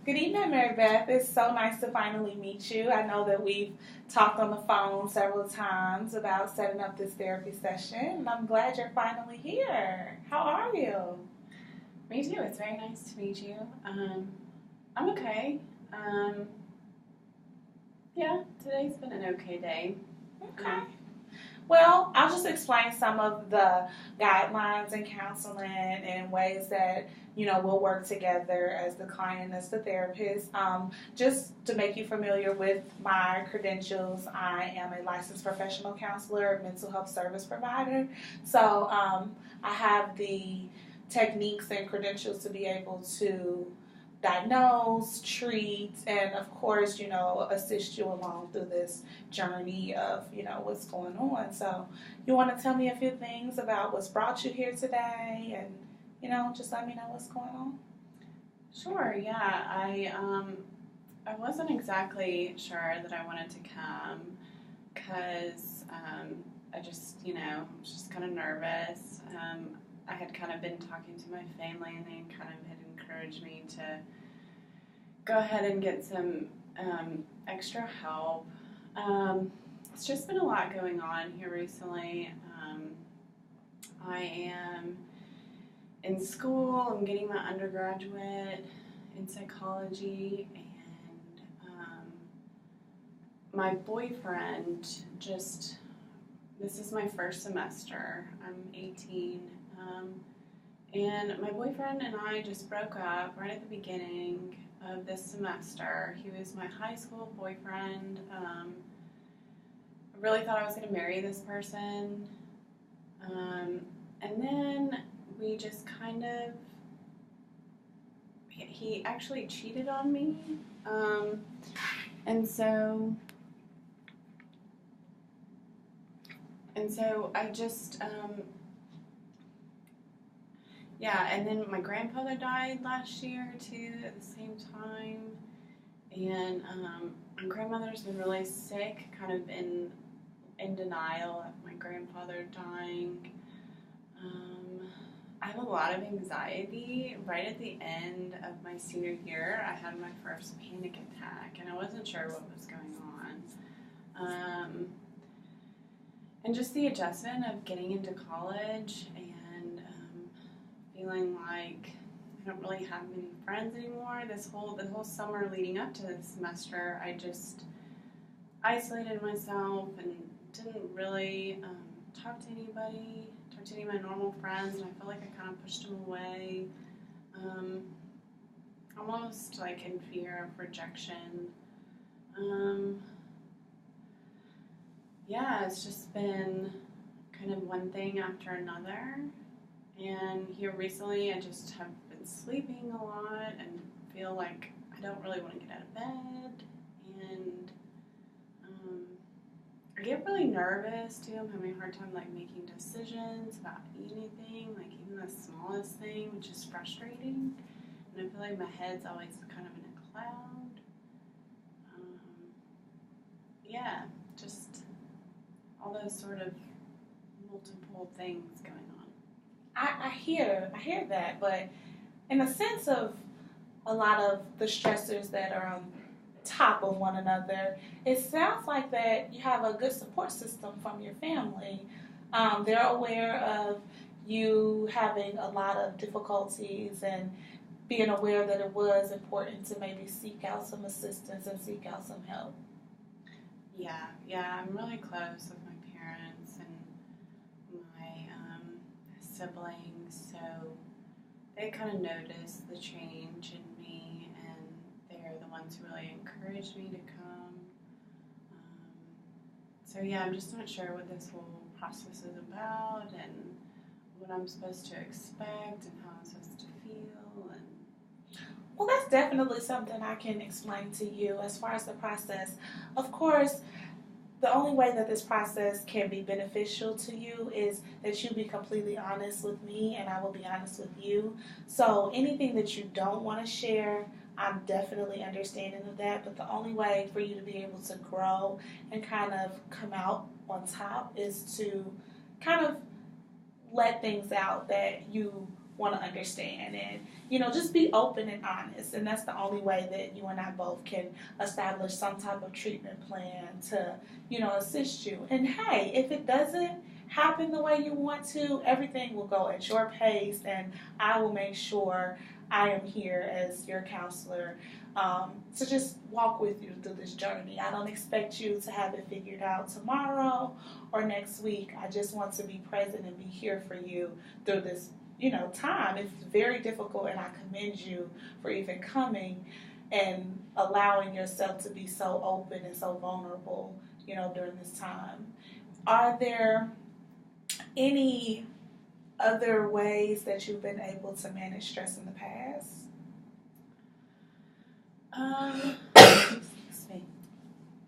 Good evening, Mary Beth. It's so nice to finally meet you. I know that we've talked on the phone several times about setting up this therapy session, and I'm glad you're finally here. How are you? Me too. It's very nice to meet you. I'm okay. Um, yeah, today's been an okay day. Okay. Well, I'll just explain some of the guidelines in counseling and ways that we'll work together as the client, as the therapist. Just to make you familiar with my credentials, I am a licensed professional counselor, mental health service provider. So I have the techniques and credentials to be able to diagnose, treat, and of course, assist you along through this journey of, what's going on. So, you want to tell me a few things about what's brought you here today and, just let me know what's going on? Sure. Yeah. I wasn't exactly sure that I wanted to come because I just was just kind of nervous. I had kind of been talking to my family, and they kind of had encouraged me to go ahead and get some extra help. It's just been a lot going on here recently. I am in school. I'm getting my undergraduate in psychology, and my boyfriend this is my first semester. I'm 18. And my boyfriend and I just broke up right at the beginning of this semester. He was my high school boyfriend. I really thought I was going to marry this person. And then we just he actually cheated on me. And so I just, yeah, and then my grandfather died last year too at the same time, and my grandmother's been really sick, kind of in denial of my grandfather dying. I have a lot of anxiety. Right at the end of my senior year, I had my first panic attack, and I wasn't sure what was going on. And just the adjustment of getting into college and feeling like I don't really have many friends anymore. The whole summer leading up to this semester, I just isolated myself and didn't really talk to any of my normal friends, and I felt like I kind of pushed them away, almost like in fear of rejection. Yeah, it's just been kind of one thing after another. And here recently, I just have been sleeping a lot and feel like I don't really want to get out of bed. And I get really nervous too. I'm having a hard time like making decisions about anything, like even the smallest thing, which is frustrating. And I feel like my head's always kind of in a cloud. Yeah, just all those sort of multiple things going on. I hear that, but in a sense of a lot of the stressors that are on top of one another, it sounds like that you have a good support system from your family. They're aware of you having a lot of difficulties and being aware that it was important to maybe seek out some assistance and seek out some help. Yeah, I'm really close with my parents and my siblings, so they kind of noticed the change in me, and they're the ones who really encouraged me to come. So yeah, I'm just not sure what this whole process is about and what I'm supposed to expect and how I'm supposed to feel. And Well, that's definitely something I can explain to you as far as the process. Of course, the only way that this process can be beneficial to you is that you be completely honest with me and I will be honest with you. So anything that you don't want to share, I'm definitely understanding of that. But the only way for you to be able to grow and kind of come out on top is to kind of let things out that you want to understand, and just be open and honest. And that's the only way that you and I both can establish some type of treatment plan to assist you. And hey, if it doesn't happen the way you want to, everything will go at your pace, and I will make sure I am here as your counselor to just walk with you through this journey. I don't expect you to have it figured out tomorrow or next week. I just want to be present and be here for you through this time. It's very difficult, and I commend you for even coming and allowing yourself to be so open and so vulnerable during this time. Are there any other ways that you've been able to manage stress in the past? Excuse me.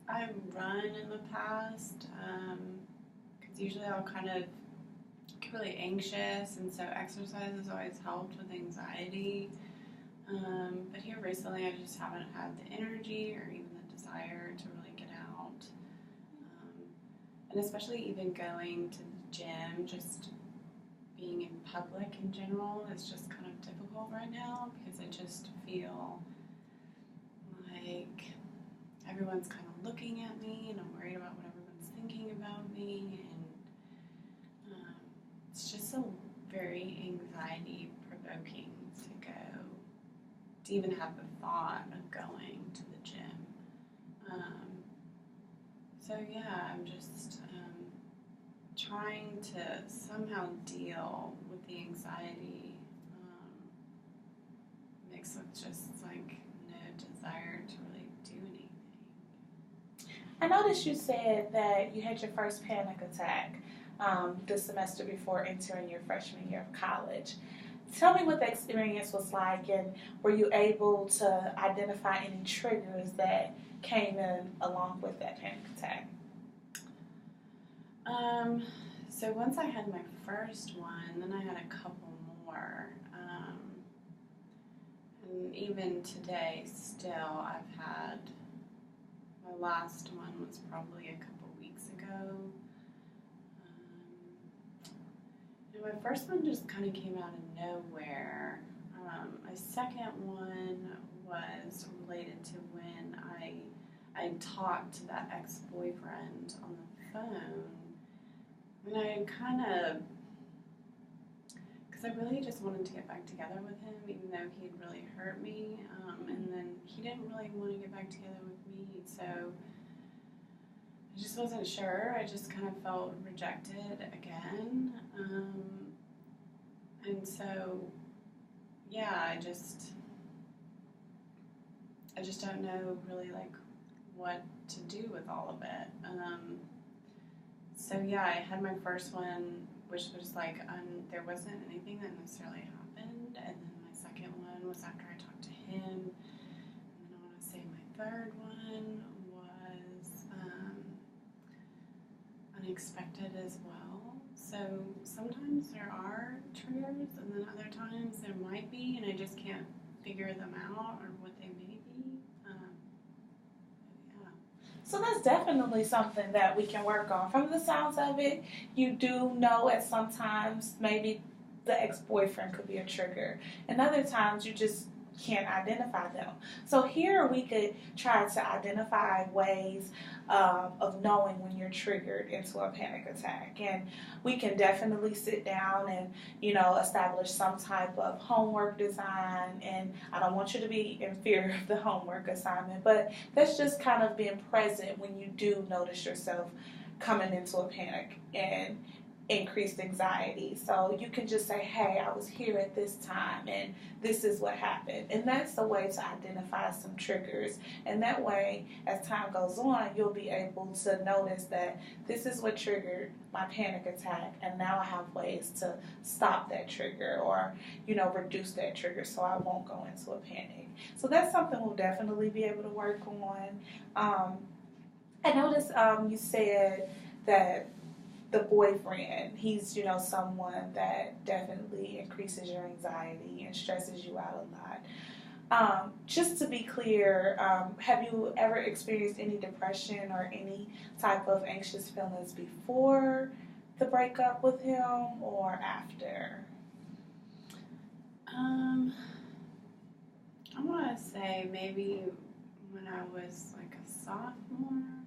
I've run in the past, because usually I'll kind of get really anxious, and so exercise has always helped with anxiety. But here recently I just haven't had the energy or even the desire to really get out. And especially even going to the gym, just being in public in general is just kind of difficult right now, because I just feel like everyone's kind of looking at me, and I'm worried about what everyone's thinking about me, and it's just so very anxiety provoking to even have the thought of going to the gym. So yeah, I'm just trying to somehow deal with the anxiety mixed with just like no desire to really do anything. I noticed you said that you had your first panic attack the semester before entering your freshman year of college. Tell me what the experience was like, and were you able to identify any triggers that came in along with that panic attack? So once I had my first one, then I had a couple more. And even today, still, I've had, my last one was probably a couple weeks ago. And my first one just kind of came out of nowhere. My second one was related to when I talked to that ex-boyfriend on the phone. And I kind of, because I really just wanted to get back together with him, even though he'd really hurt me. And then he didn't really want to get back together with me, so I just wasn't sure. I just kind of felt rejected again. And so, yeah, I just don't know really like what to do with all of it. So yeah, I had my first one, which was like, there wasn't anything that necessarily happened, and then my second one was after I talked to him, and then I want to say my third one was unexpected as well. So sometimes there are triggers, and then other times there might be, and I just can't figure them out or what they may be. So that's definitely something that we can work on. From the sounds of it, you do know at some times maybe the ex-boyfriend could be a trigger, and other times you just can't identify them. So here we could try to identify ways of knowing when you're triggered into a panic attack, and we can definitely sit down and establish some type of homework design. And I don't want you to be in fear of the homework assignment, but that's just kind of being present when you do notice yourself coming into a panic and increased anxiety. So you can just say, hey, I was here at this time and this is what happened. And that's the way to identify some triggers. And that way, as time goes on, you'll be able to notice that this is what triggered my panic attack, and now I have ways to stop that trigger or, reduce that trigger so I won't go into a panic. So that's something we'll definitely be able to work on. I noticed you said that the boyfriend, he's, someone that definitely increases your anxiety and stresses you out a lot. Just to be clear, have you ever experienced any depression or any type of anxious feelings before the breakup with him or after? I want to say maybe when I was like a sophomore,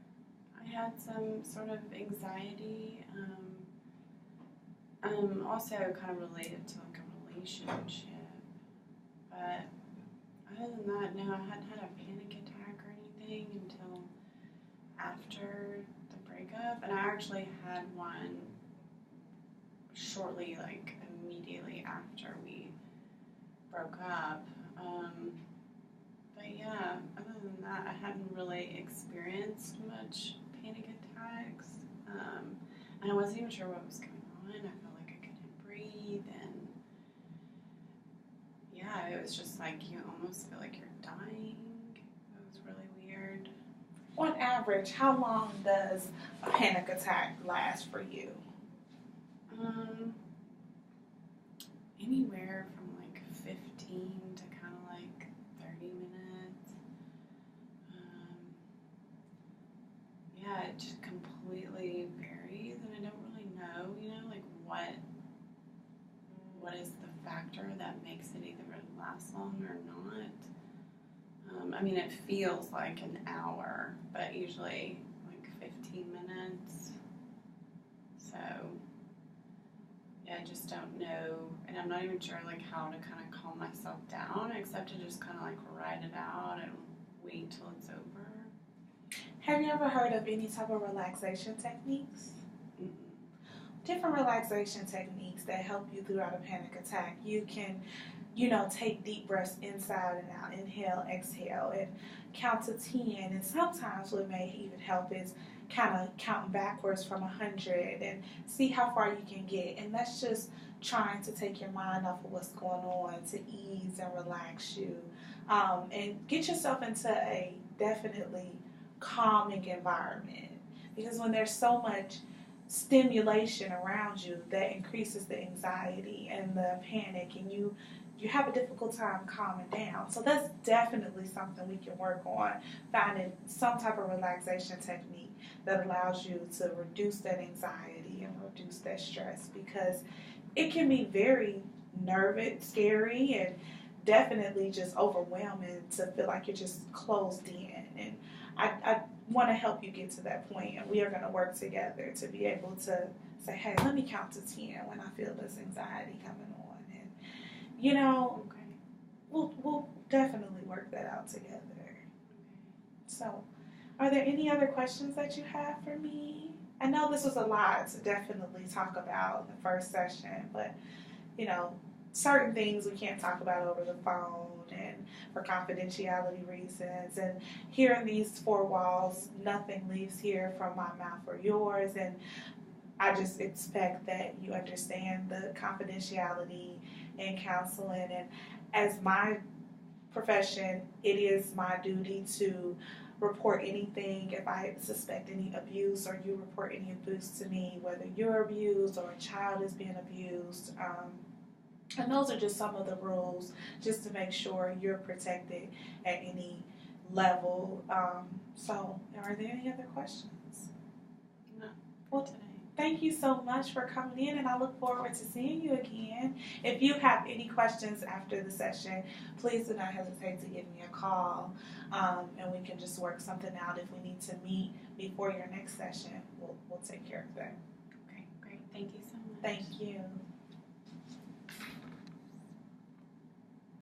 I had some sort of anxiety. Also kind of related to like a relationship. But other than that, no, I hadn't had a panic attack or anything until after the breakup. And I actually had one shortly, like immediately after we broke up. But yeah, other than that, I hadn't really experienced much panic attacks. And I wasn't even sure what was going on. I felt like I couldn't breathe, and yeah, it was just like you almost feel like you're dying. It was really weird. On average, how long does a panic attack last for you? Anywhere from like 15 to kind of like 30 minutes. Yeah, it just completely varies, and I don't really know, like what is the factor that makes it either last long or not. I mean, it feels like an hour, but usually like 15 minutes. So, yeah, I just don't know, and I'm not even sure like how to kind of calm myself down, except to just kind of like ride it out and wait till it's over. Have you ever heard of any type of relaxation techniques? Mm-mm. Different relaxation techniques that help you throughout a panic attack. You can, take deep breaths inside and out. Inhale, exhale, and count to 10. And sometimes what may even help is kind of counting backwards from 100 and see how far you can get. And that's just trying to take your mind off of what's going on, to ease and relax you, and get yourself into a definitely calming environment. Because when there's so much stimulation around you, that increases the anxiety and the panic, and you have a difficult time calming down. So that's definitely something we can work on, finding some type of relaxation technique that allows you to reduce that anxiety and reduce that stress, because it can be very nervous, scary, and definitely just overwhelming to feel like you're just closed in. And I want to help you get to that point, and we are going to work together to be able to say, hey, let me count to 10 when I feel this anxiety coming on. And, Okay. we'll definitely work that out together. So, are there any other questions that you have for me? I know this was a lot to definitely talk about in the first session, but, certain things we can't talk about over the phone and for confidentiality reasons. And here in these four walls, nothing leaves here from my mouth or yours. And I just expect that you understand the confidentiality in counseling. And as my profession, it is my duty to report anything if I suspect any abuse, or you report any abuse to me, whether you're abused or a child is being abused. And those are just some of the rules, just to make sure you're protected at any level. So, are there any other questions? No. Well, Today. Thank you so much for coming in, and I look forward to seeing you again. If you have any questions after the session, please do not hesitate to give me a call, and we can just work something out. If we need to meet before your next session, we'll take care of that. Okay, great. Thank you so much. Thank you.